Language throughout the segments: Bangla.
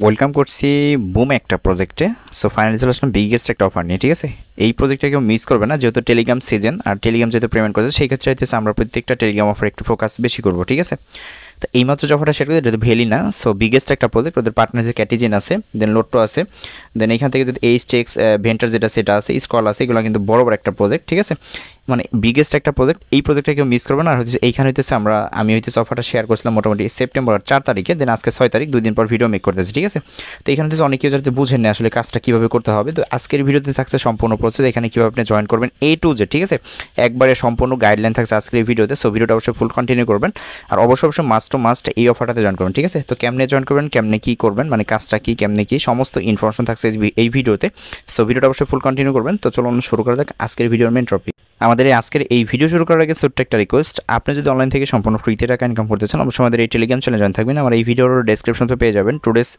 ওয়েলকাম করছি বুম একটা প্রজেক্টে। সো ফাইনালি চলে আসলাম বিগেস্ট একটা অফার নিয়ে, ঠিক আছে। এই প্রজেক্টটা কেউ মিস করবে না, যেহেতু টেলিগ্রাম সিজন আর টেলিগ্রাম যেহেতু পেমেন্ট করেছে, সেই ক্ষেত্রে হচ্ছে আমরা প্রত্যেকটা টেলিগ্রাম অফার একটু ফোকাস বেশি করবো, ঠিক আছে। তো এইমাত্র যে অফারটা শেয়ার করেছে এটা তো ভ্যালি না, সো বিগেস্ট একটা প্রজেক্ট। ওদের পার্টনার যে ক্যাটিজেন আছে, দেন লোট্টো আছে, দেন এখান থেকে যদি এইচটেক্স ভেন্টার যেটা সেটা আছে, স্কল আছে, এগুলো কিন্তু বড় বড় একটা প্রজেক্ট, ঠিক আছে। মানে বিগেস্ট একটা প্রজেক্ট, এই প্রজেক্টটা কেউ মিস করবে না। আর হচ্ছে এইখানে হইতেছে আমি হইতেছে অফারটা শেয়ার করছিলাম মোটামুটি সেপ্টেম্বর 4 তারিখে, দেন আজকে 6 তারিখ, 2 দিন পর ভিডিও মেক করতেছে, ঠিক আছে। তো এখানে হচ্ছে অনেকেই যাতে বুঝেন না আসলে কাজটা কীভাবে করতে হবে, তো আজকের ভিডিওতে থাকছে সম্পূর্ণ প্রসেস, এখানে কীভাবে আপনি জয়েন করবেন A to Z, ঠিক আছে। একবারে সম্পূর্ণ গাইডলাইন থাকছে আজকের এই ভিডিওতে, সো ভিডিওটা অবশ্যই ফুল কন্টিনিউ করবেন। আর অবশ্যই মাস্ট এই অফারটাতে জয়েন করবেন, ঠিক আছে। তো কেমনে জয়েন করবেন, কেমনে কী করবেন, মানে কাজটা কী, কেমনে কী, সমস্ত ইনফরমেশন থাকছে এই ভিডিওতে। সো ভিডিওটা অবশ্যই ফুল কন্টিনিউ করবেন। তো চলুন শুরু করা যাক আজকের ভিডিওর মেন টপিক। আমাদের আজকের এই ভিডিও শুরু করার আগে ছোট্ট একটা রিকোয়েস্ট, আপনি যদি অনলাইন থেকে সম্পূর্ণ ফ্রিতে টাকা ইনকাম করতে চান, অবশ্যই আমাদের এই টেলিগ্রাম চ্যানেলে জয়েন থাকবেন। আমার এই ভিডিওর ডেসক্রিপশনে পেয়ে যাবেন টুডেস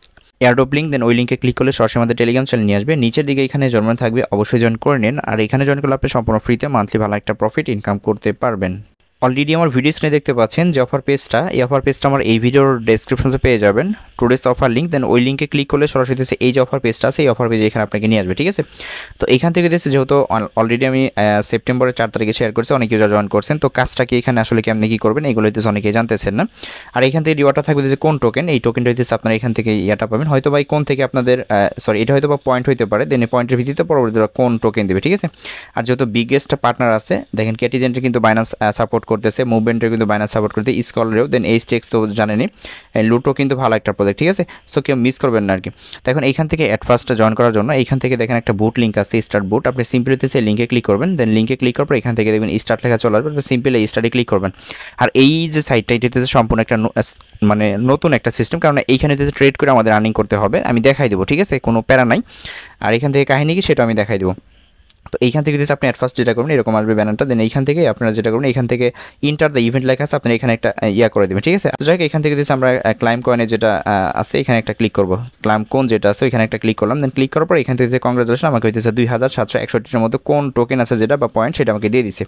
এয়ারড্রপ লিঙ্ক, দেন ওই লিঙ্কে ক্লিক করলে সরাসরি আমাদের টেলিগ্রাম চ্যানেল নিয়ে আসবে। নিচের দিকে এখানে জন্ম থাকবে, অবশ্যই জয়েন করে নিন। আর এখানে জয়েন করলে আপনি সম্পূর্ণ ফ্রিতে মান্থলি ভালো একটা প্রফিট ইনকাম করতে পারবেন। অলরেডি আমার ভিডিও স্ক্রিনে দেখতে পাচ্ছেন যে অফার পেজটা, এই অফার পেজটা আমার এই ভিডিওর ডেসক্রিপশনে পেয়ে যাবেন টুডেস অফার লিঙ্ক, দেন ওই লিঙ্কে ক্লিক করলে সরাসরি এই যে অফার পেজটা আছে, এই অফার পেজে এখানে আপনাকে নিয়ে আসবে, ঠিক আছে। তো এখান থেকে দেখছি যেহেতু অলরেডি আমি সেপ্টেম্বরের 4 তারিখে শেয়ার করছি, অনেক ইউজার জয়েন করছেন। তো কাজটা কি এখানে আসলে কেমনি কী করবেন এগুলো হইতেছে অনেকেই জানতেছেন না। আর এখান থেকে রিওয়ার্ডটা থাকবে যে কোন টোকেন, এই টোকেনটা হইতেছে আপনারা এখান থেকে ইয়াটা পাবেন, হয়তো বা কোন থেকে আপনাদের সরি এটা হয়তো বা পয়েন্ট হইতে পারে, দেন এই পয়েন্টের ভিত্তিতে পরবর্তীতে কোন টোকেন দেবে, ঠিক আছে। আর যেহেতু বিগেস্ট পার্টনার আছে, দেখেন ক্যাটিজেন্টের কিন্তু বাইন্যান্স সাপোর্ট করতেছে, মুভমেন্টের কিন্তু বাইন্যান্স সাপোর্ট করতে, স্কলারেও, দেন এইচটেক্স তো জানেনই, লুটো কিন্তু ভালো একটা প্রজেক্ট, ঠিক আছে। সো কেউ মিস করবেন না আর কি। তো এখন এইখান থেকে অ্যাট ফার্স্টটা জয়েন করার জন্য এইখান থেকে দেখেন একটা বুট লিঙ্ক আছে, স্টার্ট বুট। আপনি সিম্পলিতে সেই লিঙ্কে ক্লিক করবেন, দেন লিঙ্কে ক্লিক করার পর এখান থেকে দেখবেন স্টার্ট লেখা চলে আসবে, সিম্পল এই স্টার্টে ক্লিক করবেন। আর এই যে সাইটটা এটিতে সম্পূর্ণ একটা মানে নতুন একটা সিস্টেম, কারণ এইখানে ট্রেড করে আমাদের আর্নিং করতে হবে, আমি দেখাই দেবো, ঠিক আছে, কোনো প্যারা নাই। আর এখান থেকে কাহিনী কি সেটা আমি দেখাই দেবো। তো এইখান থেকে যদি আপনি অ্যাট ফার্স্ট যেটা করবেন এরকম আসবে ব্যানারটা, দেন এইখান থেকে আপনারা যেটা করবেন এখান থেকে ইন্টার দ্য ইভেন্ট লেখা আছে, আপনি এখানে একটা ইয়া করে দেবেন, ঠিক আছে। তো যাই হোক এখান থেকে আমরা ক্লাইম কয়েনে যেটা আছে এখানে একটা ক্লিক করবো, ক্লাইম কোন যেটা আছে এখানে একটা ক্লিক করলাম, দেন ক্লিক করার পর এখান থেকে কংগ্রেচুলেশন আমাকে হইতেছে 2761-র মতো কোন টোকেন আছে যেটা বা পয়েন্ট সেটা আমাকে দিয়ে দিছে,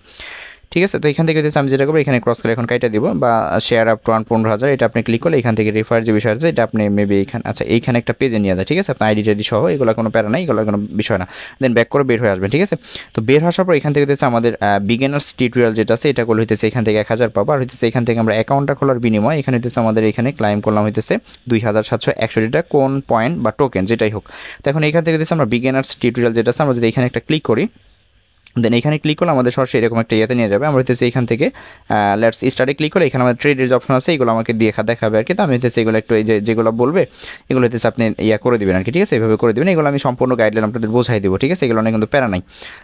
ঠিক আছে। তো এখান থেকে আমি যেটা করবো এখানে ক্রস করে এখন কাইটা দিব, বা শেয়ার আপ টু 15,000 এটা আপনি ক্লিক করলে এখান থেকে রেফার যে বিষয় আছে এটা আপনি মেবি এখানে আচ্ছা এইখানে একটা পেজে নিয়ে যায়, ঠিক আছে। আপনার আইডি টাইডি সহ, এগুলো কোনো প্যারা নাই, এগুলো কোনো বিষয় না। দেন ব্যাক করে বের হয়ে আসবেন, ঠিক আছে। তো বের আসার পর এখান থেকে আমাদের বিগিনার্স টিউটোরিয়াল যেটা আছে এটা করলে হইতেছে এখান থেকে 1000 পাবো। আর হইতেছে এখান থেকে আমরা অ্যাকাউন্টটা খোলার বিনিময় এখানে হইতেছে আমাদের এখানে ক্লাইম করলাম হইতেছে 2761 কোন পয়েন্ট বা টোকেন যেটাই হোক। তো এখন এখান থেকে আমরা বিগিনার্স টিউটোরিয়াল যেটা আছে আমরা যদি এখানে একটা ক্লিক করি, দেন এখানে ক্লিক করলে আমাদের সরাসরি এরকম একটা ইয়েতে নিয়ে যাবে। আমরা হইতেছে এখান থেকে লেটস স্টার্টে ক্লিক করলে এখানে আমাদের ট্রেডের যে অপশন আছে এগুলো আমাকে দেখাবে আর কি। তো আমি হইতেছে এগুলো একটু এই যেগুলো বলবে এগুলো হইতেছে আপনি ইয়া করে দেবেন আর কি, ঠিক আছে, এইভাবে করে দেবেন। এগুলো আমি সম্পূর্ণ গাইডলাইন আপনাদের বোঝাই দেবো, ঠিক আছে, এগুলো অনেক কিন্তু প্যারা নাই।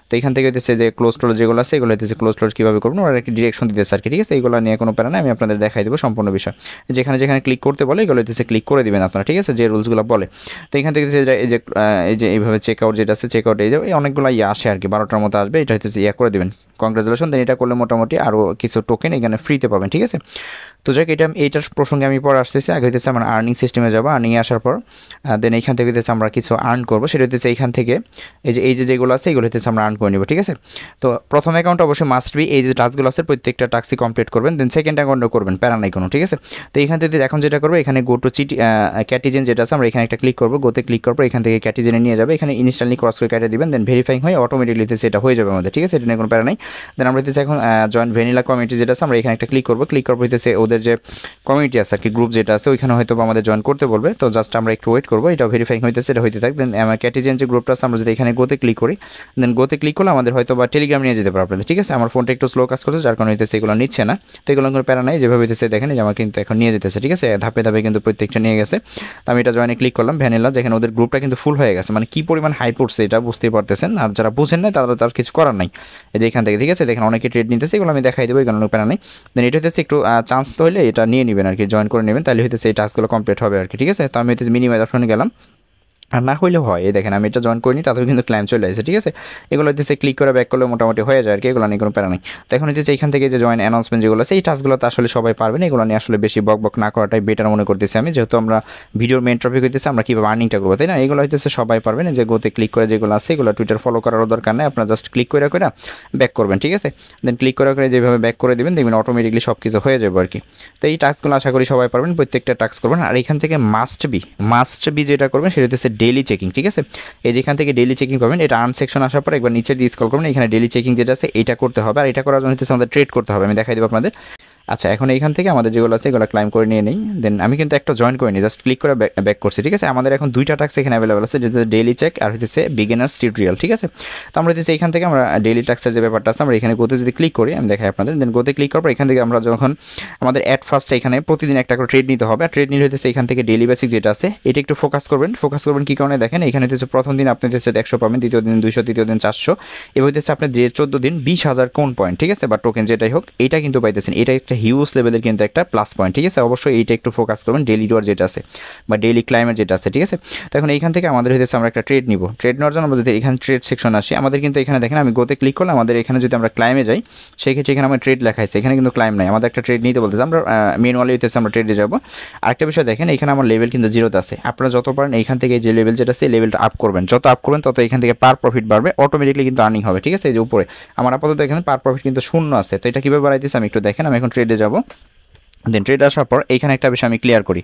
তো এখান থেকে হইতেছে যে ক্লোজ টোজ যেগুলো আছে এগুলো হইতেছে ক্লোজ টোজ কীভাবে করবেন ওরা একটি ডিরেকশন দিতেছে আর কি, ঠিক আছে। এগুলো নিয়ে কোনো প্যারা নাই, আমি আপনাদের দেখাই দেবো সম্পূর্ণ বিষয়। যেখানে যেখানে ক্লিক করতে বলে এগুলো হইতেছে ক্লিক করে দেবেন আপনারা, ঠিক আছে, যে রুলসগুলো বলে। তো এখান থেকে এই যে এইভাবে চেকআউট যেটা আছে চেকআউট এই যে অনেকগুলো ইয়ে আসে আর কি, 12টার মতো আসবে, এটা হইতেছে ইয়া করে দেবেন, কংগ্রেচুলেশন। দেন এটা করলে মোটামুটি আরও কিছু টোকেন এখানে ফ্রিতে পাবেন, ঠিক আছে। তো যাক এইটার প্রসঙ্গে আমি পরে আসতেছি, আগে হইতেছে আমরা আর্নিং সিস্টেমে যাবো। আর্নিংয়ে আসার পর দেন এইখান থেকে হইতেছে আমরা কিছু আর্ন করবো, সেটা হইতেছে এইখান থেকে এই যে যেগুলো আছে এগুলো হইতেছে আমরা আর্ন করে নেবো, ঠিক আছে। তো প্রথম অ্যাকাউন্ট অবশ্যই মাস্ট বি, এই যে টাস্কগুলো আছে প্রত্যেকটা টাস্কই কমপ্লিট করবেন, দেন সেকেন্ড অ্যাকাউন্টও করবেন, প্যারা নাই কোনো, ঠিক আছে। তো এইখান থেকে এখন যেটা করবো এখানে গো টু ক্যাটিজেন যেটা আছে আমরা এখানে একটা ক্লিক করবো, গোতে ক্লিক করবো, এখান থেকে ক্যাটিজেনে নিয়ে যাবে, এখানে ইনস্ট্যান্টলি ক্রস করে কেটে দিবেন, দেন ভেরিফাইং হয়ে অটোমেটিকলি সেটা হয়ে যাবে আমাদের, ঠিক আছে, এটা নিয়ে কোনো প্যারা নাই। দেন আমরা হইতেছে এখন জয়েন্ট ভ্যানিলা কমিউনিটি যেটা আছে আমরা এখানে একটা ক্লিক করবো, ক্লিক করবো হইতেছে ওদের যে কমিউনিটি আছে আর কি, গ্রুপ যেটা আছে ওইখানে হয়তো আমাদের জয়েন করতে বলবে। তো জাস্ট আমরা একটু ওয়েট করবো, এটা ভেরিফাইং হইতেছে, এটা হইতে থাক। দেন আমার ক্যাটিজেন যে গ্রুপটা আছে আমরা যদি এখানে গোতে ক্লিক করি, দেন গোতে ক্লিক করলে আমাদের হয়তো বা টেলিগ্রাম নিয়ে যেতে পারে আপনাদের, ঠিক আছে। আমার ফোনটা একটু স্লো কাজ করছে যার কারণে হইতেছে এগুলো নিচ্ছে না। তো এগুলো কোনো প্যারা নাই, যেভাবে হইতেছে দেখেন যে আমার কিন্তু এখন নিয়ে যেতেছে, ঠিক আছে, ধাপে ধাপে কিন্তু প্রত্যেকটা নিয়ে গেছে। তো আমি এটা জয়েনে ক্লিক করলাম ভ্যানিলা, যেখানে ওদের গ্রুপটা কিন্তু ফুল হয়ে গেছে, মানে কি পরিমাণ হাই পড়ছে এটা বুঝতেই পারতেছেন। আর যারা বুঝেন না তারা তার কিছু করার নাই, এই যে এখান থেকে, ঠিক আছে, দেখেন অনেকে ট্রেড নিতেছে, এগুলো আমি দেখাই দেবো, এগুলো প্যারা নাই। দেন এটা হচ্ছে একটু চান্স তো হলে এটা নিয়ে নেবেন আর কি, জয়েন করে নেবেন, তাহলে হইতেছে এই টাস্কগুলো কমপ্লিট হবে আর কি, ঠিক আছে। তো আমি হইতেছে মিনিমাইজ অপশনে গেলাম, আর না হইলেও হয়, এই দেখেন আমি এটা জয়েন করিনি, তাতেও কিন্তু ক্লাইম চলে আসে, ঠিক আছে। এগুলো হচ্ছে ক্লিক করে ব্যাক করলে মোটামুটি হয়ে যায় আর কি, এগুলো নিয়ে কোনো প্যারা নেই। তো এখন হচ্ছে এখান থেকে যে জয়েন অ্যানাউন্সমেন্ট যেগুলো আছে এই টাস্কগুলো তো আসলে সবাই পারবেন, এগুলো নিয়ে আসলে বেশি বক বক না করাটাই বেটার মনে করতেছি আমি, যেহেতু আমরা ভিডিওর মেন টপিক হইতেছে আমরা কীভাবে আর্নিংটা করবো, তাই না। এগুলো হইতেছে সবাই পারবেন, যে গোতে ক্লিক করে যেগুলো আছে এগুলো টুইটার ফলো করারও দরকার নেই, আপনারা জাস্ট ক্লিক করে ব্যাক করবেন, ঠিক আছে। দেন ক্লিক করে যেভাবে ব্যাক করে দেবেন দেখবেন অটোমেটিকলি সব কিছু হয়ে যাবে আর কি। তো এই টাস্কগুলো আশা করি সবাই পারবেন, প্রত্যেকটা টাস্ক করবেন। আর এখান থেকে মাস্ট বি যেটা করবেন সেটা হচ্ছে ডেইলি চেকিং, ঠিক আছে। এই যেখান থেকে ডেইলি চেকিং পাবেন, এটা আর্ন সেকশন আসার পর একবার নিচে দিয়ে স্ক্রল করবেন, এখানে ডেইলি চেকিং যেটা আছে এটা করতে হবে। আর এটা করার জন্য হচ্ছে আমাদের ট্রেড করতে হবে, আমি দেখাই দেবো আপনাদের। আচ্ছা, এখন এইখান থেকে আমাদের যেগুলো আছে এগুলো ক্লাইম করে নিয়ে নেই। দেন আমি কিন্তু একটা জয়েন করে নিই, জাস্ট ক্লিক করে ব্যাক করছি, ঠিক আছে। আমাদের এখন দুইটা টাস্ক এখানে অ্যাভেলেবল আছে, যেটা ডেইলি চেক আর হচ্ছে বিগিনার্স টিউটোরিয়াল, ঠিক আছে। তো আমরা হচ্ছে এখান থেকে আমরা ডেইলি টাস্কের যে ব্যাপারটা আছে আমরা এখানে গোতে যদি ক্লিক করি, আমি দেখাই আপনাদের। দেন গোতে ক্লিক করার পর এখান থেকে আমরা যখন আমাদের অ্যাট ফার্স্ট এখানে প্রতিদিন একটা করে ট্রেড নিতে হবে, আর ট্রেড নিলে হচ্ছে এখান থেকে ডেইলি বেসিক যেটা আছে এটা একটু ফোকাস করবেন কী কারণে দেখেন, এখানে হচ্ছে প্রথম দিন আপনি হচ্ছে 100 পাবেন, দ্বিতীয় দিন 200, তৃতীয় দিন 400, এবার হচ্ছে আপনার যে 14 দিন 20,000 কোন পয়েন্ট, ঠিক আছে, বা টোকেন যেটাই হোক এটা কিন্তু পাইতেছেন। এটা একটা হিউজ লেভেলের কিন্তু একটা প্লাস পয়েন্ট, ঠিক আছে। অবশ্যই এইটা একটু ফোকাস করবেন, ডেইলি রিওয়ার্ড যেটা আছে বা ডেইলি ক্লাইমেট যেটা আছে, ঠিক আছে। তো এখন এইখান থেকে আমাদের হচ্ছে আমরা একটা ট্রেড নিব, ট্রেড নেওয়ার জন্য আমরা যদি এখানে ট্রেড সেকশন আসি, আমাদের কিন্তু এখানে দেখেন আমি গোতে ক্লিক করলে আমাদের এখানে যদি আমরা ক্লাইমে যাই সেই ক্ষেত্রে এখানে আমার ট্রেড লেখা আছে, এখানে কিন্তু ক্লাইম নাই, আমাদের একটা ট্রেড নিতে বলতেছে, আমরা ম্যানুয়ালি হইতেছে আমরা ট্রেডে যাবো। আরেকটা বিষয় দেখেন, এখানে আমার লেভেল কিন্তু 0তে আছে, আপনারা যত পারেন এইখান থেকে যে লেভেল যেটা আছে লেভেলটা আপ করবেন, যত আপ করবেন তত এখান থেকে পার প্রফিট বাড়বে, অটোমেটিকলি কিন্তু আর্নিং হবে, ঠিক আছে। এই যে উপরে আমার আপাতত এখানে পার প্রফিট কিন্তু 0 আছে, তো এটা কীভাবে বাড়াইতেছে আমি একটু দেখেন। আমি এখন ট্রেডে যাবো, দেন ট্রেড আসার পর এইখানে একটা বিষয় আমি ক্লিয়ার করি।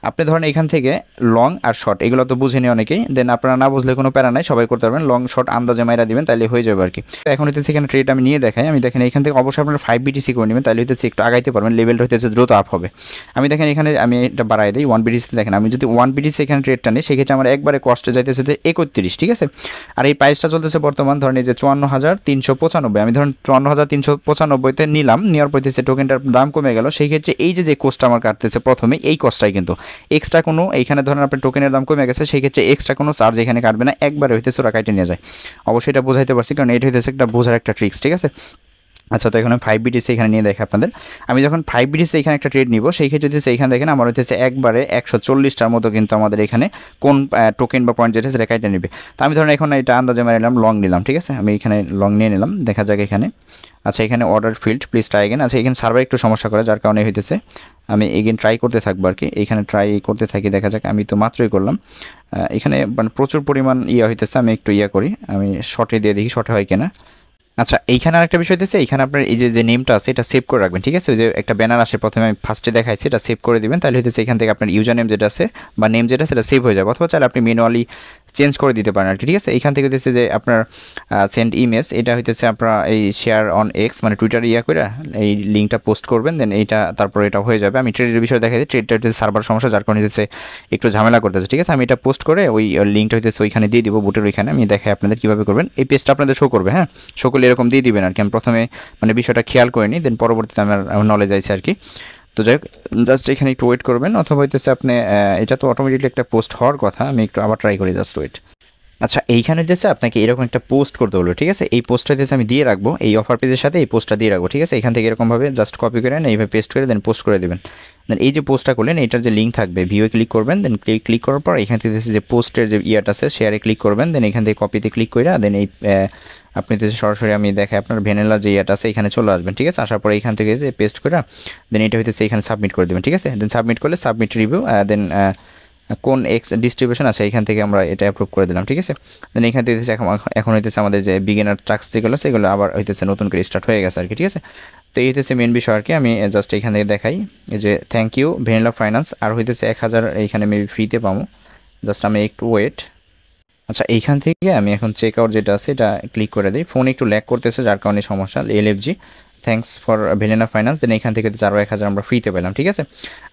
আপনি ধরেন এখান থেকে লং আর শর্ট এগুলো তো বুঝেনি অনেকেই, দেন আপনারা না বুঝলে কোনো প্যারা নাই, সবাই করতে পারবেন, লং শর্ট আন্দাজে মাইরা দিবেন তাহলে হয়ে যাবে আর কি। এখন হইতেছে এখানে ট্রেড আমি নিয়ে দেখাই, আমি দেখেন এখান থেকে অবশ্যই আপনারা 5 BTC করে নেবেন, তাহলে হইতেছে একটু আগাইতে পারবেন, লেভেলটা হইতেছে দ্রুত আপ হবে। আমি দেখেন এখানে আমি এটা বাড়াই দিই 1 BTC, দেখেন আমি যদি 1 BTC এখানে ট্রেডটা নিই সেক্ষেত্রে আমার একবারে কস্টে যাইতেছে 31, ঠিক আছে। আর এই প্রাইসটা চলতেছে বর্তমান ধরেন এই যে 54,395, আমি ধরেন 54,395-তে নিলাম, নেওয়ার পর হচ্ছে টোকেনটার দাম কমে গেল, সেই ক্ষেত্রে এই যে কোস্টটা আমার কাটতেছে প্রথমে এই কস্টটাই কিন্তু এক্সট্রা কোনো এইখানে ধরেন আপনার টোকেনের দাম কমে গেছে সেই ক্ষেত্রে এক্সট্রা কোনো চার্জ এখানে কাটবে না, একবারে হইতেছে ওরা কাটে নিয়ে যায়। অবশ্যই এটা বোঝাইতে পারছি কারণ এটা হইতেছে একটা বোঝার একটা ট্রিক্স, ঠিক আছে। আচ্ছা, তো এখানে 5 BTC এখানে নিয়ে দেখে আপনাদের, আমি যখন 5 BTC এখানে একটা ট্রেড নিব সেই ক্ষেত্রে হচ্ছে এইখানে দেখেন আমার হচ্ছে একবারে 140টার মতো কিন্তু আমাদের এখানে কোন টোকেন বা পয়েন্ট যেটা সেটা কাইটে নেবে। তো আমি ধরেন এখন এটা আন্দাজে মেরে নিলাম, লং নিলাম, ঠিক আছে, আমি এখানে লং নিয়ে নিলাম, দেখা যাক এখানে। আচ্ছা, এখানে order field please try again, আচ্ছা এখানে সার্ভার একটু সমস্যা করে যার কারণে হইতেছে, আমি এগেন ট্রাই করতে থাকবো আর কি, এখানে ট্রাই করতে থাকি, দেখা যাক। আমি তো মাত্রই করলাম, এখানে মানে প্রচুর পরিমাণ হইতেছে, আমি একটু করি, আমি শর্টে দিয়ে দেখি শর্টে হয় কিনা। আচ্ছা, এইখানে আরেকটা বিষয় দিচ্ছে, এইখানে আপনার এই যে নেমটা আছে এটা সেভ করে রাখবেন, ঠিক আছে। ওই যে একটা ব্যানার আসে প্রথমে আমি ফার্স্টে দেখাইছি, এটা সেভ করে দিবেন, তাহলে হচ্ছে এখান থেকে আপনার ইউজার নেম যেটা আছে বা নেম যেটা সেটা সেভ হয়ে যাবে, অথবা চাইলে আপনি ম্যানুয়ালি চেঞ্জ করে দিতে পারেন আর কি, ঠিক আছে। এইখান থেকে হচ্ছে যে আপনার সেন্ড ইমেজ, এটা হইতেছে আপনার এই শেয়ার অন এক্স মানে টুইটারে করে এই লিঙ্কটা পোস্ট করবেন, দেন এইটা তারপর এটা হয়ে যাবে। আমি ট্রেডের বিষয়ে দেখাইছি, ট্রেডটা হচ্ছে সার্ভার সমস্যা যার কারণে হচ্ছে একটু ঝামেলা করতেছে, ঠিক আছে। আমি এটা পোস্ট করে ওই লিঙ্কটা হইতেছে ওইখানে দিয়ে দিব, বুটের ওইখানে আমি দেখাই আপনাদের কীভাবে করবেন, এই পেজটা আপনাদের শো করবে, হ্যাঁ, শো করলে এরকম দিয়ে দিবেন আর কি। আমি প্রথমে মানে বিষয়টা খেয়াল করিনি, দেন পরবর্তীতে আমার নলেজ আছে আর কি। তো যাই হোক, জাস্ট এখানে একটু ওয়েট করবেন, অথবা হইতেছে আপনি এটা তো অটোমেটিকলি একটা পোস্ট হওয়ার কথা, আমি একটু আবার ট্রাই করি, জাস্ট ওয়েট। আচ্ছা, এইখানে হইতেছে আপনাকে এরকম একটা পোস্ট করতে বলবো, ঠিক আছে। এই পোস্টটা হইতেছে আমি দিয়ে রাখবো, এই অফার পেজের সাথে এই পোস্টটা দিয়ে রাখবো, ঠিক আছে। এখান থেকে এরকমভাবে জাস্ট কপি করে এইভাবে পেস্ট করে দেন পোস্ট করে দেবেন। দেন এই যে পোস্টটা করলেন এইটার যে লিঙ্ক থাকবে ভিউয়ে ক্লিক করবেন, দেন ক্লিক করার পর এখান থেকে যে পোস্টের যে ইয়াটা আছে শেয়ারে ক্লিক করবেন, দেন এখান থেকে কপিতে ক্লিক করে দেন এই আপনি তো সরাসরি আমি দেখাই আপনার ভ্যানিলা যে ইয়াটা আছে এখানে চলে আসবেন, ঠিক আছে। আসার পরে এখান থেকে পেস্ট করে দেন এটা হইতেছে এখানে সাবমিট করে দেবেন, ঠিক আছে। দেন সাবমিট করলে সাবমিট রিভিউ, দেন কোন এক্স ডিস্ট্রিবিউশন আছে এখান থেকে আমরা এটা অ্যাপ্রুভ করে দিলাম, ঠিক আছে। দেন এখান থেকে এখন হইতেছে আমাদের যে বিগিনার টাস্ক যেগুলো সেগুলো আবার হইতেছে নতুন করে স্টার্ট হয়ে গেছে আর কি, ঠিক আছে। তো এই হইতেছে মেন বিষয় আর কি। আমি জাস্ট এখান থেকে দেখাই এই যে থ্যাংক ইউ ভ্যানিলা ফাইন্যান্স, আর হইতেছে 1000 এইখানে মেবি ফ্রিতে পাবো, জাস্ট আমি একটু ওয়েট। আচ্ছা, এইখান থেকে আমি এখন চেক আউট যেটা আছে এটা ক্লিক করে দিই, ফোন একটু ল্যাগ করতেছে যার কারণে সমস্যা। LFG thanks for Vanilla Finance, then এখান থেকে আরও 1000 আমরা ফ্রিতে পেলাম, ঠিক আছে।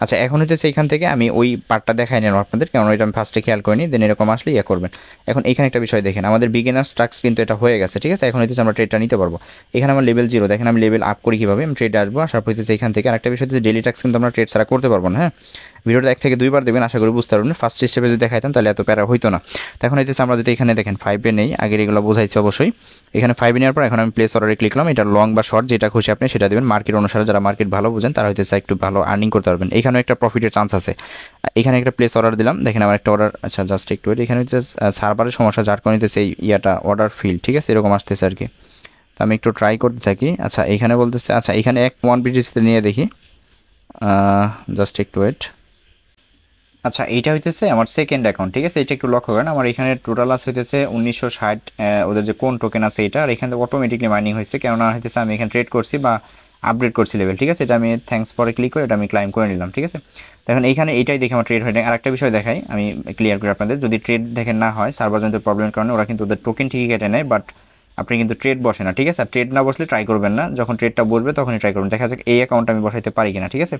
আচ্ছা, এখন হইতেছে এইখান থেকে আমি ওই পার্টটা দেখাই নিলাম আপনাদের, কারণ এটা আমি ফার্স্টে খেয়াল করিনি, দেন এরকম আসলে করবেন। এখন এখানে একটা বিষয় দেখেন, আমাদের বিগিনার টাস্ক কিন্তু এটা হয়ে গেছে, ঠিক আছে। এখন হইতেছে আমরা ট্রেডটা নিতে পারবো। এখানে আমার লেভেল 0, দেখেন আমি লেভেল আপ করি কীভাবে, আমি ট্রেডে আসবো, আসার পর হইতেছে এখান থেকে আরেকটা বিষয় হচ্ছে ডেলি টাস্ক কিন্তু আমরা ট্রেড ছাড়া করতে পারবো না, হ্যাঁ। ভিডিওটা 1 থেকে 2 বার দেখবেন, আশা করি বুঝতে পারবেন। ফার্স্ট স্টেপে যদি দেখাইতাম তাহলে এত প্যারা হইতো না। তখন হইতেছে আমরা যদি এখানে দেখেন 5-এ নেই, আগের এগুলো বোঝাইছি অবশ্যই। এখানে 5 নেওয়ার পর এখন আমি প্লেস অর্ডারে ক্লিক করলাম, এটা লং বা শর্ট যেটা খুশি খুশি আপনি সেটা দেবেন। মার্কেট অনুসারে যারা মার্কেট ভালো বুঝেন তারা হইতেছে একটু ভালো আর্নিং করতে পারবেন। এখানেও একটা প্রফিটের চান্স আছে। এখানে একটা প্লেস অর্ডার দিলাম, দেখেন আমার একটা অর্ডার, আচ্ছা জাস্ট একটু ওয়েট, এখানে হচ্ছে সার্ভারের সমস্যা যার কারণে হইতেছে এই অর্ডার ফিল, ঠিক আছে, এরকম আসতেছে আর কি। তো আমি একটু ট্রাই করতে থাকি। আচ্ছা এখানে বলতেছে, আচ্ছা এখানে 1 BTC নিয়ে দেখি, জাস্ট একটু ওয়েট। আচ্ছা এইটা হইতেছে আমার সেকেন্ড অ্যাকাউন্ট, ঠিক আছে, এটা একটু লক্ষ্য করেন। আমার এখানে টোটাল আছে হইতেছে 1960, ওদের যে কোন টোকেন আছে এটা, আর এখানে অটোমেটিকলি মাইনিং হয়েছে, কেননা হইতেছে আমি এখানে ট্রেড করছি বা আপগ্রেড করছি লেভেল, ঠিক আছে। এটা আমি থ্যাঙ্কস পরে ক্লিক করে এটা আমি ক্লাইম করে নিলাম, ঠিক আছে। দেখুন এইখানে এইটাই দেখে আমার ট্রেড হয় না। আরেকটা বিষয় দেখাই আমি ক্লিয়ার করি আপনাদের, যদি ট্রেড দেখেন না হয় সার্ভার জনিত প্রবলেমের কারণে ওরা কিন্তু ওদের টোকেন ঠিকই কেটে নেয়, বাট আপনি কিন্তু ট্রেড বসে না, ঠিক আছে। আর ট্রেড না বসলে ট্রাই করবেন না, যখন ট্রেডটা বসবে তখনই ট্রাই করবেন, দেখা যাক এই অ্যাকাউন্টটা আমি বসাইতে পারি কিনা, ঠিক আছে।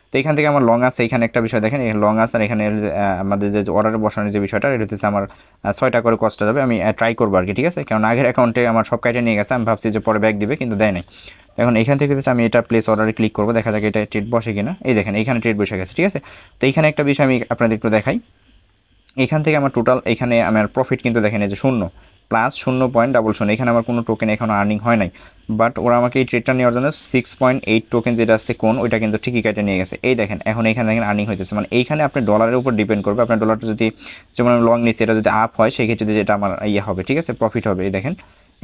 তো এখান থেকে আমার লং আছে, এখানে একটা বিষয় দেখেন, লং আছে, আর এখানে আমাদের যে অর্ডারে বসানোর যে বিষয়টা, এটা হচ্ছে আমার 6টা করে কস্টটা যাবে। আমি ট্রাই করবো আর কি, ঠিক আছে, কারণ আগের অ্যাকাউন্টে আমার সব কাইটে নিয়ে গেছে, আমি ভাবছি যে পরে ব্যাক দিবে, কিন্তু দেয় নাই। এখন এখান থেকে হচ্ছে আমি এটা প্লেস অর্ডারে ক্লিক করবো, দেখা যাক এটা ট্রেড বসে কিনা। এই দেখেন এখানে ট্রেড বসে গেছে, ঠিক আছে। তো এইখানে একটা বিষয় আমি আপনাদের একটু দেখাই, এখান থেকে আমার টোটাল এখানে আমার প্রফিট কিন্তু দেখেন এই যে 0 প্লাস 0.00, এখানে আমার কোনো টোকেন এখনও আর্নিং হয় নাই, বাট ওরা আমাকে এই ট্রেডটা নেওয়ার জন্য 6.8 টোকেন যেটা আছে কোন, ওইটা কিন্তু ঠিকই কেটে নিয়ে গেছে। এই দেখেন এখন এখানে দেখেন আর্নিং হইতেছে, মানে এইখানে আপনি ডলারের উপর ডিপেন্ড করবে, আপনার ডলারটা যদি যেমন লং নিচ্ছে এটা যদি আপ হয় সেই ক্ষেত্রে যেটা আমার ইয়ে হবে, ঠিক আছে, প্রফিট হবে। এই দেখেন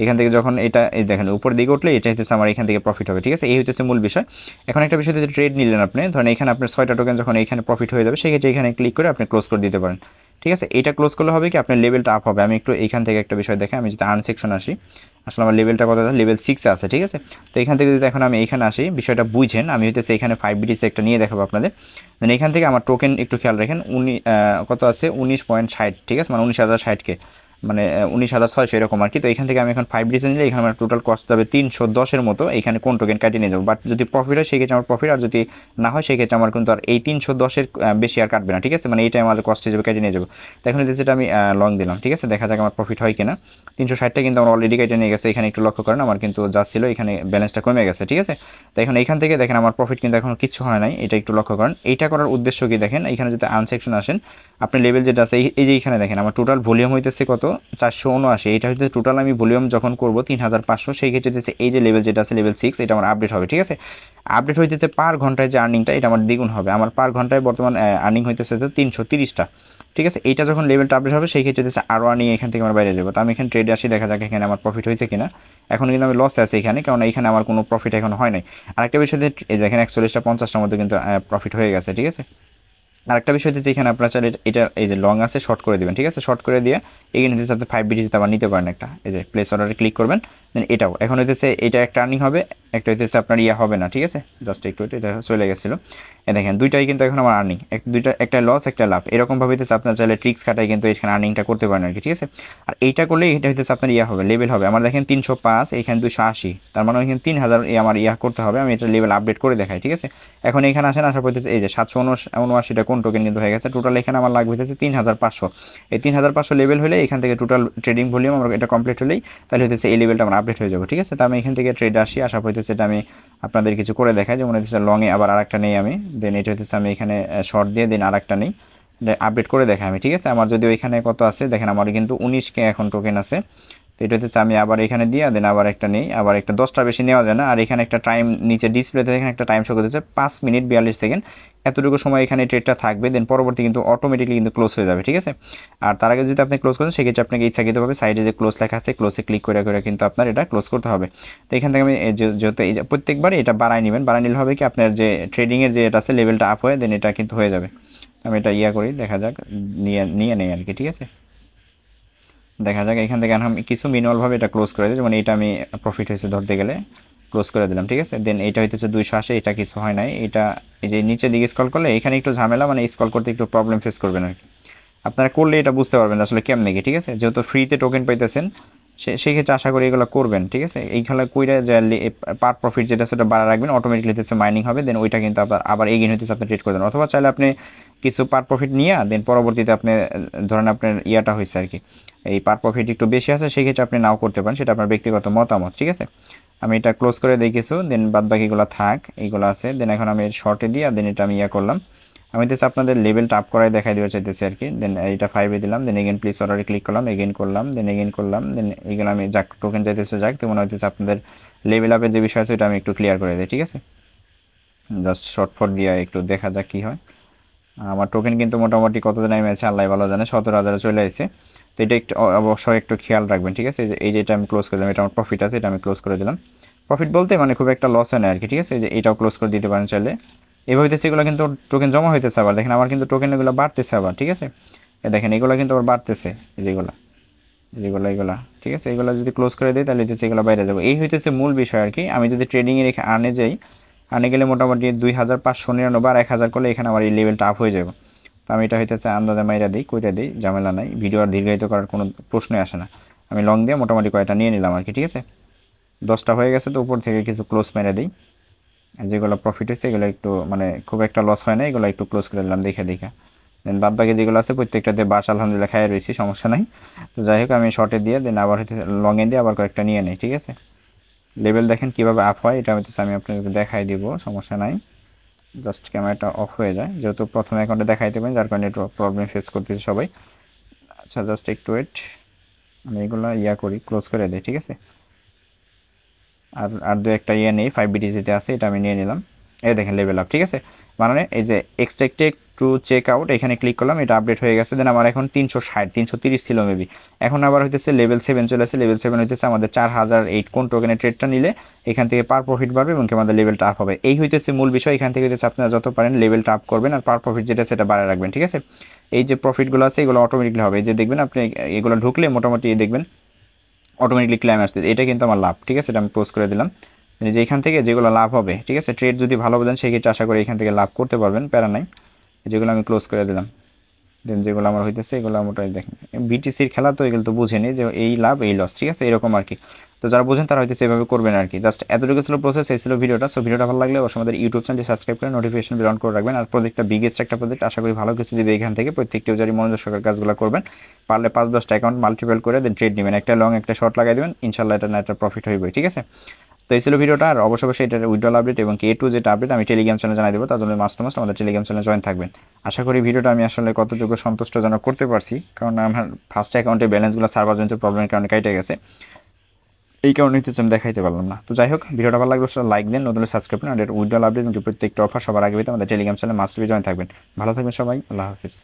এখান থেকে যখন এটা এই দেখেন উপর দিকে উঠলে এটা হচ্ছে আমার এখান থেকে প্রফিট হবে, ঠিক আছে। এই হচ্ছে মূল বিষয়। এখন একটা বিষয় হচ্ছে ট্রেড নিলেন আপনি, ধরেন এখানে আপনার 6টা টোকেন যখন এখানে প্রফিট হয়ে যাবে সেই ক্ষেত্রে এখানে ক্লিক করে আপনি ক্লোজ করে দিতে পারেন, ঠিক আছে। এটা ক্লোজ করলে হবে কি আপনার লেভেলটা আপ হবে। আমি একটু এখান থেকে একটা বিষয় দেখে, আমি যদি আর্ন সেকশন আসি, আসলে আমার লেভেলটা কত আছে, লেভেল 6 আছে, ঠিক আছে। তো এখান থেকে যদি এখন আমি এখানে আসি, বিষয়টা বুঝেন, আমি হইতেছে এখানে 5 BTC একটা নিয়ে দেখাবো আপনাদের। দেন এখান থেকে আমার টোকেন একটু খেয়াল রাখেন, কত আছে 19.60, ঠিক আছে, মানে 19,060 মানে 19,600 এরকম আর কি। তো এখান থেকে আমি এখন 5 BTC নিলে এখানে আমার টোটাল কস্ট যাবে 310-এর মতো, এখানে কোন টোকেন কাটিয়ে নিয়ে যাবো। বাট যদি প্রফিট হয় সেই ক্ষেত্রে আমার প্রফিট, আর যদি না হয় সেই ক্ষেত্রে আমার কিন্তু আর এই 310-এর বেশি আর কাটবে না, ঠিক আছে, মানে এইটাই আমার কস্ট হিসেবে কেটে নিয়ে যাবো। তো এখন যেটা আমি লং দিলাম, ঠিক আছে, দেখা যাক আমার প্রফিট হয় কিনা। 360টা কিন্তু আমার অলরেডি কেটে নিয়ে গেছে, এখানে একটু লক্ষ্য করেন আমার কিন্তু যা ছিল এখানে ব্যালেন্সটা কমে গেছে, ঠিক আছে। তো এখন এখান থেকে দেখেন আমার প্রফিট কিন্তু এখন কিছু হয় নাই, এটা একটু লক্ষ্য করেন। এইটা করার উদ্দেশ্য কি দেখেন, এখানে যদি আনসেকশন আসেন, আপনি লেভেল যেটা আছে এই যে এখানে দেখেন আমার টোটাল ভলিউম হইতেছে কত 479, এটা হইতে টোটাল আমি ভলিউম যখন করবো 3500, সেই ক্ষেত্রে হচ্ছে এই যে লেভেল যেটা আছে লেভেল 6, এটা আমার আপডেট হবে, ঠিক আছে। আপডেট হইতেছে পার ঘন্টায় যে আর্নিংটা এটা আমার দ্বিগুণ হবে, আমার পার ঘন্টায় বর্তমান আর্নিং হইতেছে 330টা, ঠিক আছে। এইটা যখন লেভেলটা আপডেট হবে সেই ক্ষেত্রে হচ্ছে আরও আর্নিং এখান থেকে আমার বাইরে যাবো। তো আমি এখানে ট্রেডে আসি, দেখা যাক এখানে আমার প্রফিট হয়েছে কিনা। এখন কিন্তু আমি লসে আছি এখানে, কারণ এখানে আমার কোনো প্রফিট এখন হয় নাই। আরেকটা বিষয় এই দেখেন 41টা 50টার মধ্যে কিন্তু প্রফিট হয়ে গেছে, ঠিক আছে। আরেকটা বিষয় হচ্ছে এখানে আপনার চাইলে এটা এই যে লং আছে শর্ট করে দেবেন, ঠিক আছে, শর্ট করে দিয়ে এখানে হচ্ছে আপনি 5 BTC আবার নিতে পারেন একটা, এই যে প্লেস অর্ডারে ক্লিক করবেন, দেন এটাও এখন হইতেছে এটা একটা আর্নিং হবে, একটা হইতেছে আপনার ইয়া হবে না, ঠিক আছে, জাস্ট একটু এটা চলে গেছিলো। দেখেন দুইটাই কিন্তু এখন আমার আর্নিং, দুইটা, একটা লস একটা লাভ, এরকমভাবে হইতেছে আপনার চাইলে ট্রিক্স খাটাই কিন্তু এখানে আর্নিংটা করতে পারেন আর কি, ঠিক আছে। আর এইটা করলে এটা হইতেছে আপনার ইয়া হবে, লেভেল হবে আমার দেখেন 305, এখানে 280, তার মানে এখানে 3000 আমার ইয়া করতে হবে। আমি এটা লেভেল আপডেট করে দেখাই, ঠিক আছে। এখন এখানে আসেন, আসার পর এই যে 779টা কোন টোকেন কিন্তু হয়ে গেছে, টোটাল এখানে আমার লাগবে হইতেছে 3500। এই 3500 লেভেল হলে এখান থেকে টোটাল ট্রেডিং ভলিউম আমার এটা কমপ্লিট হলেই তাহলে হইতেছে এই লেভেলটা আমার আপডেট হয়ে যাবে, ঠিক আছে। তো আমি এখান থেকে ট্রেড আসি, আসার পর হইতেছে এটা আমি আপনাদের কিছু করে দেখাই, যেমন হইতেছে লংয়ে আবার আরেকটা নেই আমি, দেন এটা হইতেছে আমি এখানে শর্ট দিয়ে দেন আরেকটা নেই, আপডেট করে দেখাই আমি, ঠিক আছে। আমার যদি ওইখানে কত আছে দেখেন, আমার কিন্তু 19K এখন টোকেন আছে। তো এটা হচ্ছে আমি আবার এখানে দিয়ে দেন আবার একটা নেই, আবার একটা 10টা বেশি নেওয়া যায় না। আর এখানে একটা টাইম নিচে ডিসপ্লেতে এখানে একটা টাইম শো করতেছে 5 মিনিট 42 সেকেন্ড, এতটুকু সময় এখানে ট্রেডটা থাকবে, দেন পরবর্তী কিন্তু অটোমেটিকলি কিন্তু ক্লোজ হয়ে যাবে, ঠিক আছে। আর তার আগে যদি আপনি ক্লোজ করেন সেক্ষেত্রে আপনাকে ইচ্ছাকৃতভাবে সাইডে যে ক্লোজ লেখা আছে ক্লোজে ক্লিক করে করে কিন্তু আপনার এটা ক্লোজ করতে হবে। তো এখান থেকে আমি যেহেতু এই প্রত্যেকবারই এটা বাড়াই নেবেন, বাড়াই নিলে হবে কি আপনার যে ট্রেডিংয়ের যে এটা আছে লেভেলটা আপ হয়ে দেন এটা কিন্তু হয়ে যাবে। আমি এটা ইয়া করি, দেখা যাক, নিয়ে নেই আর কি, ঠিক আছে। দেখা যাক এখান থেকে আমি কিছু ম্যানুয়ালভাবে এটা ক্লোজ করে দিই, যেমন এটা আমি প্রফিট হয়েছে ধরতে গেলে ক্লোজ করে দিলাম, ঠিক আছে। দেন এটা হইতেছে 280, এটা কিছু হয় নাই, এটা এই যে নিচের দিকে স্ক্রল করলে এখানে একটু ঝামেলা, মানে স্ক্রল করতে একটু প্রবলেম ফেস করবেন আর কি। আপনারা করলে এটা বুঝতে পারবেন আসলে কেমনে কি, ঠিক আছে, যেহেতু ফ্রিতে টোকেন পাইতেছেন সেই ক্ষেত্রে আশা করি এগুলো করবেন, ঠিক আছে। এইগুলো কইরা যে পার প্রফিট যেটা সেটা বাড়া রাখবেন, অটোমেটিকলি হচ্ছে মাইনিং হবে, দেন ওইটা কিন্তু আবার এগিয়ে হইতেছে আপনি ট্রেড করে দেন। অথবা চাইলে আপনি কিছু পার প্রফিট নিয়ে দেন পরবর্তীতে আপনি ধরেন আপনার ইয়াটা হয়েছে আর কি, এই পার প্রফিট একটু বেশি আছে সেই ক্ষেত্রে আপনি নাও করতে পারেন, সেটা আপনার ব্যক্তিগত মতামত, ঠিক আছে। আমি এটা ক্লোজ করে দিই কিছু, দেন বাদ বাকিগুলো থাক, এইগুলো আছে। দেন এখন আমি শর্টে দিয়ে দেন এটা আমি ইয়া করলাম, আমি হচ্ছে আপনাদের লেভেলটা আপ করাই দেখাই দেওয়া চাইতেছি আর কি। দেন এইটা 5-এ দিলাম, দেন এগেন প্লিজ অর্ডারে ক্লিক করলাম, এগেন করলাম, দেন এগেন করলাম, দেন এগুলো আমি যাক টোকেন চাইতেছে যাক, তো মনে হইতেছে আপনাদের লেভেল আপের যে বিষয় আছে এটা আমি একটু ক্লিয়ার করে দিই, ঠিক আছে। জাস্ট শর্টফট দিয়ে একটু দেখা যাক কী হয়। আমার টোকেন কিন্তু মোটামুটি কতদিন নেমে আছে আল্লাহ ভালো জানে, 17,000 চলে আসছে। তো এটা একটু অবশ্যই একটু খেয়াল রাখবেন, ঠিক আছে। এই যে এটা আমি ক্লোজ করে দিলাম, এটা আমার প্রফিট আছে, এটা আমি ক্লোজ করে দিলাম। প্রফিট বলতে মানে খুব একটা লস হয় না আর কি, ঠিক আছে। এই যে এটাও ক্লোজ করে দিতে পারেন চাইলে। এভাবে হইতেছে এগুলো কিন্তু টোকেন জমা হইতেছে, আবার দেখেন আমার কিন্তু টোকেন এগুলো বাড়তেছে আবার, ঠিক আছে। দেখেন এগুলো কিন্তু আবার বাড়তেছে, যেগুলো এগুলা, ঠিক আছে। এগুলো যদি ক্লোজ করে দিই তাহলে হইতেছে এগুলো বাইরে যাবো। এই হইতেছে মূল বিষয় আর কি। আমি যদি ট্রেডিংয়ে রেখে আনে যাই, আনে গেলে মোটামুটি 2,599 বা 1,000 করলে এখানে আমার এই লেভেলটা আপ হয়ে যাবে। তো আমি এটা হইতেছে আন্দাজে মাইরা দিই, কইটা দিই, ঝামেলা নাই। ভিডিও আর দীর্ঘায়িত করার কোনো প্রশ্নই আসে না। আমি লং দিয়ে মোটামুটি কয়টা নিয়ে নিলাম আর কি, ঠিক আছে। 10টা হয়ে গেছে, তো উপর থেকে কিছু ক্লোজ মেরে দিই। যেগুলো প্রফিট হয়েছে এগুলো একটু মানে খুব একটা লস হয় না, এগুলো একটু ক্লোজ করে দিলাম দেখে। দেন বাদ বাকি যেগুলো আছে প্রত্যেকটাতে বাস আলহামদুলিল্লাহ খাইয়ে রয়েছি, সমস্যা নাই। তো যাই হোক আমি শর্টে দিয়ে দেন আবার হচ্ছে লংয়ে দিয়ে আবার কয়েকটা নিয়ে নিই, ঠিক আছে। লেভেল দেখেন কীভাবে আপ হয়, এটা হচ্ছে আমি আপনাকে দেখাই দিব, সমস্যা নাই। জাস্ট ক্যামেরাটা অফ হয়ে যায়, যেহেতু প্রথম অ্যাকাউন্টে দেখাইতে পারেন, যার কারণে একটু প্রবলেম ফেস করতেছে সবাই। আচ্ছা জাস্ট একটু ওয়েট, আমি এগুলো করি, ক্লোজ করে দিই, ঠিক আছে। আর আর দু একটা নেই, 5BTC-তে আছে, এটা আমি নিয়ে নিলাম। এই দেখেন লেভেল আপ, ঠিক আছে। মানে এই যে এক্সট্রাক্টেড টু চেক আউট, এখানে ক্লিক করলাম, এটা আপডেট হয়ে গেছে। দেন আমার এখন 360 330 ছিল মেবি। এখন আবার হইতেছে লেভেল 7 চলে আসে। লেভেল 7 হইতেছে আমাদের 4008 কোন টোকেনের ট্রেডটা নিলে এখান থেকে পার প্রফিট বাড়বে এবং আমাদের লেভেলটা আপ হবে। এই হইতেছে মূল বিষয়। এখান থেকে হইতেছে আপনারা যত পারেন লেভেলটা আপ করবেন আর পার প্রফিট যেটা সেটা বাড়ায় রাখবেন, ঠিক আছে। এই যে প্রফিটগুলো আছে এগুলো অটোমেটিকলি হবে। এই যে দেখবেন আপনি এগুলো ঢুকলে মোটামুটি দেখবেন অটোমেটিকলি ক্লাইম আসতে, এটা কিন্তু আমার লাভ, ঠিক আছে। এটা আমি ক্লোজ করে দিলাম। যে এখান থেকে যেগুলো লাভ হবে, ঠিক আছে, ট্রেড যদি ভালো বোঝেন সেক্ষেত্রে আশা করি এখান থেকে লাভ করতে পারবেন, প্যারা নাই। যেগুলো আমি ক্লোজ করে দিলাম। দেন যেগুলো আমার হইতেছে এগুলো মোটামুটি দেখেন বিটিসির খেলা, তো এগুলো তো বুঝেনি যে এই লাভ এই লস, ঠিক আছে, এরকম আর কি। তো যারা বোঝেন তারা হইতেছে এভাবে করবেন আর কি। জাস্ট এতটুকু ছিল প্রসেস, এই ছিল ভিডিওটা। সো ভিডিওটা ভালো লাগলে অবশ্যই আমাদের ইউটিউব চ্যানেলটি সাবস্ক্রাইব করে নোটিফিকেশন বেল অন করে রাখবেন। আর প্রজেক্টটা বিগেস্ট একটা প্রজেক্ট, আশা করি ভালো কিছু দিবে এখান থেকে। প্রত্যেকটি ইউজারই মনোযোগ সহকারে কাজগুলো করবেন। পারলে 5-10টা অ্যাকাউন্ট মাল্টিপল করে দেন ট্রেড নেবেন, একটা লং একটা শর্ট লাগাই দেবেন, ইনশাল্লাহ এটা না একটা প্রফিট হইবে, ঠিক আছে। তো এই ছিল ভিডিওটা। আর অবশ্যই এটার উইথড্রল আপডেট এবং A to Z আপডেট আমি টেলিগ্রাম চ্যানেলে জানাই দেবো, তার জন্য মাস্ট আমাদের টেলিগ্রাম চ্যানেলে জয়েন থাকবেন। আশা করি ভিডিওটা আমি আসলে কতটুকু সন্তুষ্টজনক করতে পারছি, কারণ আমার ফার্স্ট অ্যাকাউন্টে ব্যালেন্সগুলো সার্ভারজনিত প্রবলেমের কারণে কেটে গেছে, এই কারণে হচ্ছে আমি দেখাইতে পারলাম না। তো যাই হোক ভিডিওটা ভালো লাগলে লাইক দিন, নতুন সাবস্ক্রাইব করুন। আর উইথড্রল আপডেট কিন্তু প্রত্যেকটা অফার সবার আগে পেতে আমাদের টেলিগ্রাম চ্যানেলে মাস্ট বি জয়েন থাকবেন। ভালো থাকবেন সবাই, আল্লাহ হাফিজ।